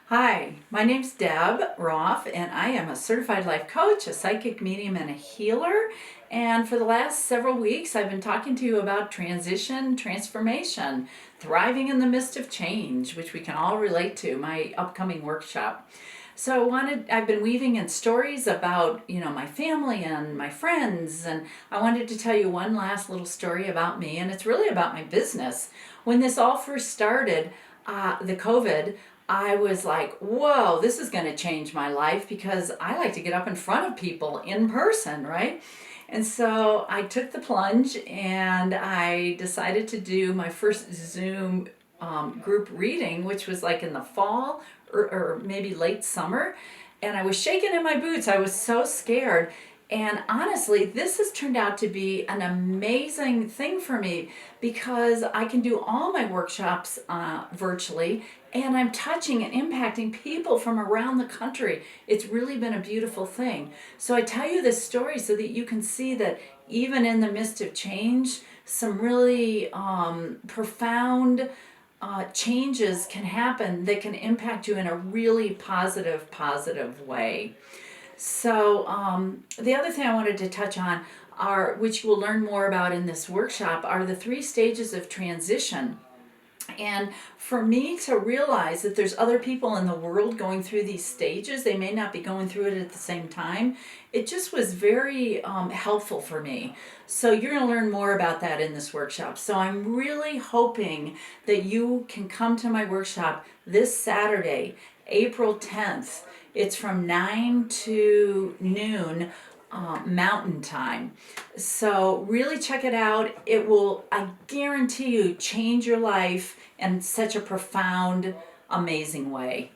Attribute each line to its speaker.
Speaker 1: Hi, my name's Deb Roth, and I am a certified life coach, a psychic medium, and a healer. And for the last several weeks, I've been talking to you about transition, transformation, thriving in the midst of change, which we can all relate to, my upcoming workshop. So I've been weaving in stories about, my family and my friends, and I wanted to tell you one last little story about me, and it's really about my business. When this all first started, the COVID, I was like, whoa, this is going to change my life because I like to get up in front of people in person, right? And so I took the plunge and I decided to do my first Zoom group reading, which was like in the fall or maybe late summer. And I was shaking in my boots. I was so scared. And honestly, this has turned out to be an amazing thing for me because I can do all my workshops virtually, and I'm touching and impacting people from around the country. It's really been a beautiful thing. So I tell you this story so that you can see that even in the midst of change, some really profound changes can happen that can impact you in a really positive way. So the other thing I wanted to touch on are, which we'll learn more about in this workshop, are the three stages of transition. And for me to realize that there's other people in the world going through these stages, they may not be going through it at the same time, it just was very helpful for me. So you're going to learn more about that in this workshop. So I'm really hoping that you can come to my workshop this Saturday, April 10th. It's from 9 to noon Mountain Time. So really check it out. It will, I guarantee you, change your life in such a profound, amazing way.